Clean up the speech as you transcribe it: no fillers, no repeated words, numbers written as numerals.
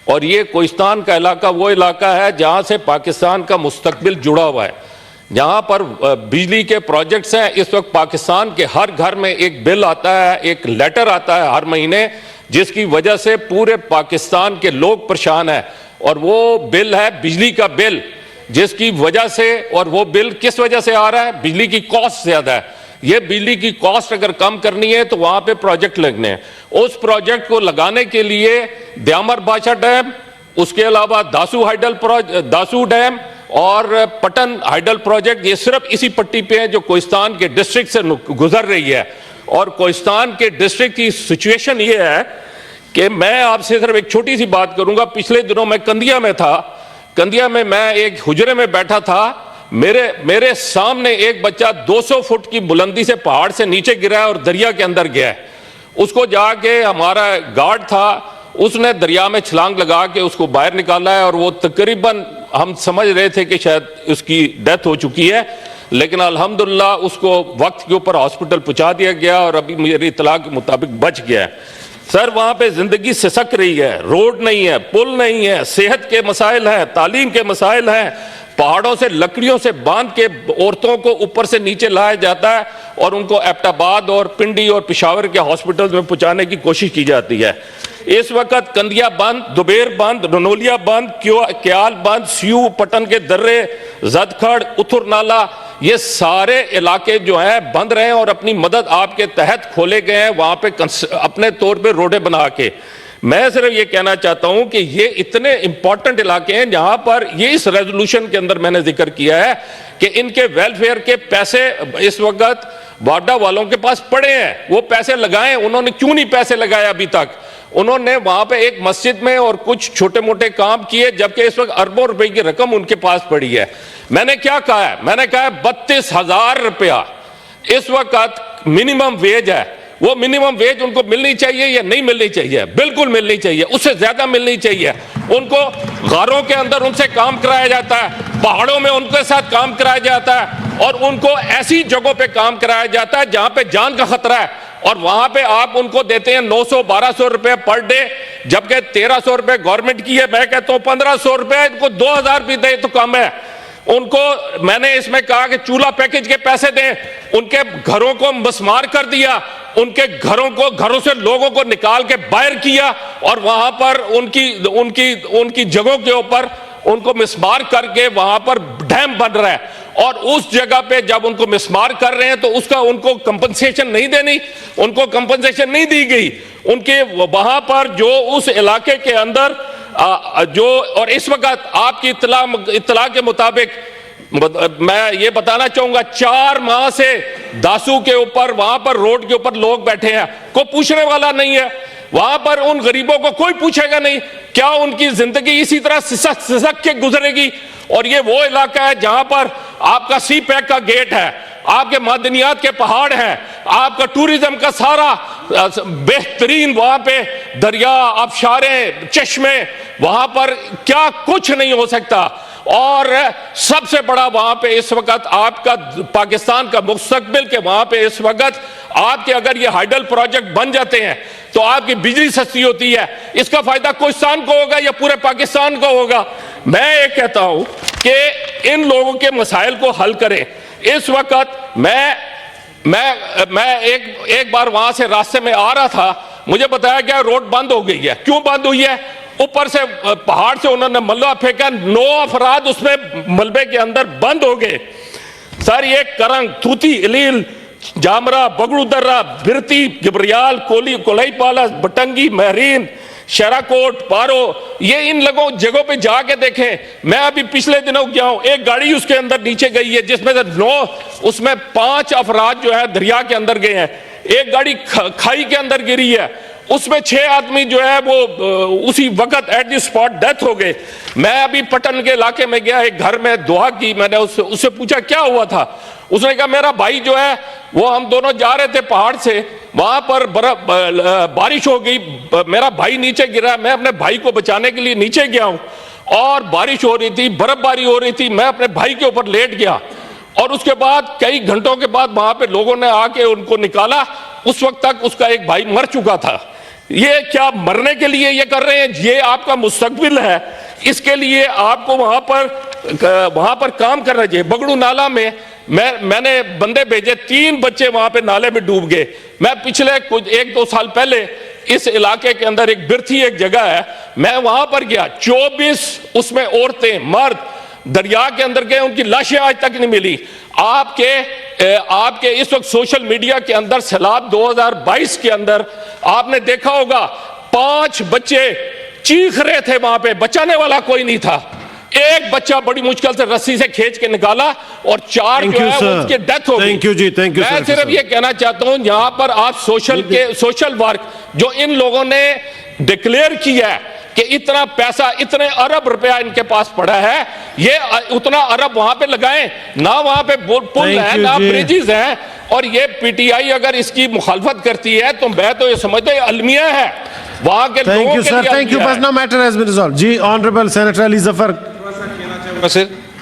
और ये कोहिस्तान का इलाका वो इलाका है जहां से पाकिस्तान का मुस्तकबिल जुड़ा हुआ है, जहां पर बिजली के प्रोजेक्ट्स हैं। इस वक्त पाकिस्तान के हर घर में एक बिल आता है, एक लेटर आता है हर महीने, जिसकी वजह से पूरे पाकिस्तान के लोग परेशान हैं। और वो बिल है बिजली का बिल, जिसकी वजह से, और वो बिल किस वजह से आ रहा है? बिजली की कॉस्ट ज्यादा है। ये बिजली की कॉस्ट अगर कम करनी है तो वहां पे प्रोजेक्ट लगने हैं। उस प्रोजेक्ट को लगाने के लिए द्यामर बादशाह डैम, उसके अलावा दासू डैम और पटन हाइडल प्रोजेक्ट, ये सिर्फ इसी पट्टी पे है जो कोहिस्तान के डिस्ट्रिक्ट से गुजर रही है। और कोहिस्तान के डिस्ट्रिक्ट की सिचुएशन ये है कि मैं आपसे सिर्फ एक छोटी सी बात करूंगा। पिछले दिनों मैं कंदिया में था। कंदिया में मैं एक हुजरे में बैठा था। मेरे सामने एक बच्चा 200 फुट की बुलंदी से पहाड़ से नीचे गिरा है और दरिया के अंदर गया है। उसको जाके हमारा गार्ड था, उसने दरिया में छलांग लगा के उसको बाहर निकाला है। और वो तकरीबन हम समझ रहे थे कि शायद उसकी डेथ हो चुकी है, लेकिन अल्हम्दुलिल्लाह उसको वक्त के ऊपर हॉस्पिटल पहुंचा दिया गया और अभी मेरी इत्तला के मुताबिक बच गया है। सर, वहां पे जिंदगी सिसक रही है, रोड नहीं है, पुल नहीं है, सेहत के मसाइल हैं, तालीम के मसाइल हैं। पहाड़ों से लकड़ियों से बांध के औरतों को ऊपर से नीचे लाया जाता है और उनको एबटाबाद और पिंडी और पेशावर के हॉस्पिटल्स में पहुंचाने की कोशिश की जाती है। इस वक्त कंदिया बंद, दुबेर बंद, रनोलिया बंद, क्याल बंद, सियू, पटन के दर्रे, जदखड़, उथुर नाला, ये सारे इलाके जो हैं बंद रहे हैं और अपनी मदद आपके तहत खोले गए हैं वहां पे अपने तौर पे रोडें बना के। मैं सिर्फ ये कहना चाहता हूं कि ये इतने इंपॉर्टेंट इलाके हैं जहां पर ये इस रेजोल्यूशन के अंदर मैंने जिक्र किया है कि इनके वेलफेयर के पैसे इस वक्त वाडा वालों के पास पड़े हैं, वो पैसे लगाएं। उन्होंने क्यों नहीं पैसे लगाए अभी तक? उन्होंने वहां पे एक मस्जिद में और कुछ छोटे मोटे काम किए, जबकि इस वक्त अरबों रुपए की रकम उनके पास पड़ी है। मैंने क्या कहा है? मैंने कहा है 32,000 रुपया इस वक्त मिनिमम वेज है। वो मिनिमम वेज उनको मिलनी चाहिए या नहीं मिलनी चाहिए? बिल्कुल मिलनी चाहिए, उससे ज्यादा मिलनी चाहिए। उनको घरों के अंदर उनसे काम कराया जाता है, पहाड़ों में उनके साथ काम कराया जाता है और उनको ऐसी जगहों पे काम कराया जाता है जहां पे जान का खतरा है, और वहां पे आप उनको देते हैं 900-1200 रुपए पर डे, जबकि 1300 रुपए गवर्नमेंट की है। मैं कहता हूं 1500 रुपए, इनको 2000 भी दे तो कम है। उनको मैंने इसमें कहा कि चूल्हा पैकेज के पैसे दें। उनके घरों को मसमार कर दिया, उनके घरों से लोगों को निकाल के बाहर किया और वहां पर उनकी जगहों के ऊपर उनको मिसमार करके वहां पर डैम बन रहा है। और उस जगह पे जब उनको मिसमार कर रहे हैं तो उसका उनको कंपनसेशन नहीं देनी, उनको कंपनसेशन नहीं दी गई। उनके वहां पर जो उस इलाके के अंदर जो, और इस वक्त आपकी इत्तला के मुताबिक मैं ये बताना चाहूंगा 4 माह से दासू के ऊपर, वहां पर रोड के ऊपर लोग बैठे हैं, कोई पूछने वाला नहीं है। वहां पर उन गरीबों को कोई पूछेगा नहीं, क्या उनकी जिंदगी इसी तरह सिसक के गुजरेगी? और ये वो इलाका है जहां पर आपका सी पैक का गेट है, आपके मादनियात के पहाड़ हैं, आपका टूरिज्म का सारा बेहतरीन, वहां पे दरिया, आबशारें, चश्मे, वहां पर क्या कुछ नहीं हो सकता। और सबसे बड़ा वहां पे इस वक्त आपका पाकिस्तान का मुस्तकबिल के वहां पे इस वक्त आपके अगर ये हाइडल प्रोजेक्ट बन जाते हैं तो आपकी बिजली सस्ती होती है। इसका फायदा कोहिस्तान को होगा या पूरे पाकिस्तान को होगा? मैं ये कहता हूं कि इन लोगों के मसाइल को हल करें। इस वक्त मैं एक बार वहां से रास्ते में आ रहा था, मुझे बताया गया रोड बंद हो गई है। क्यों बंद हुई है? ऊपर से पहाड़ से उन्होंने मलबा फेंका, 9 अफराद उसमें मलबे के अंदर बंद हो गए। सर, ये करंग, थूती, इलील, जामरा, बगड़ू दर्रा, बिरती, गिबरियाल, कोलाईपाला, बटंगी, महरीन, शराकोट, पारो, ये इन लोगों जगहों पे जाके देखें। मैं अभी पिछले दिनों गया हूं, एक गाड़ी उसके अंदर नीचे गई है जिसमें से 9, उसमें 5 अफराद जो है दरिया के अंदर गए हैं। एक गाड़ी खाई के अंदर गिरी है, उसमें 6 आदमी जो है वो उसी वक्त एट द स्पॉट डेथ हो गए। मैं अभी पटन के इलाके में गया, एक घर में दुआ की, मैंने उससे पूछा क्या हुआ था। उसने कहा मेरा भाई जो है वो, हम दोनों जा रहे थे पहाड़ से, वहां पर बारिश हो गई, मेरा भाई नीचे गिरा, मैं अपने भाई को बचाने के लिए नीचे गया हूं और बारिश हो रही थी, बर्फबारी हो रही थी, मैं अपने भाई के ऊपर लेट गया और उसके बाद कई घंटों के बाद वहां पे लोगों ने आके उनको निकाला। उस वक्त तक उसका एक भाई मर चुका था। ये क्या मरने के लिए ये कर रहे हैं? ये आपका मुस्तकबिल है, इसके लिए आपको वहां पर काम करना चाहिए। बगड़ू नाला में मैंने बंदे भेजे, 3 बच्चे वहां पे नाले में डूब गए। मैं पिछले कुछ 1-2 साल पहले इस इलाके के अंदर एक बिरथी एक जगह है, मैं वहां पर गया, 24 उसमें औरतें मर्द दरिया के अंदर गए, उनकी लाशें आज तक नहीं मिली। आपके इस वक्त सोशल मीडिया के अंदर सैलाब 2022 के अंदर आपने देखा होगा, 5 बच्चे चीख रहे थे, वहां पे बचाने वाला कोई नहीं था। एक बच्चा बड़ी मुश्किल से रस्सी से खींच के निकाला और 4 जो है उसकी डेथ हो गई। थैंक यू जी, थैंक यू। मैं सिर्फ ये कहना चाहता हूं, यहां पर आप सोशल वर्क जो इन लोगों ने डिक्लेयर किया है कि इतना पैसा, इतने अरब रुपया इनके पास पड़ा है, ये उतना अरब वहां पे लगाएं ना, वहां पे पुल है ना ब्रिजेस हैं। और ये पीटीआई अगर इसकी मुखालफत करती है तो मैं तो ये समझता हूं अलमिया है वहां के लोगों के लिए। Thank you sir, thank you. Personal matter has been resolved. जी honourable senator Ali Zafar. Sir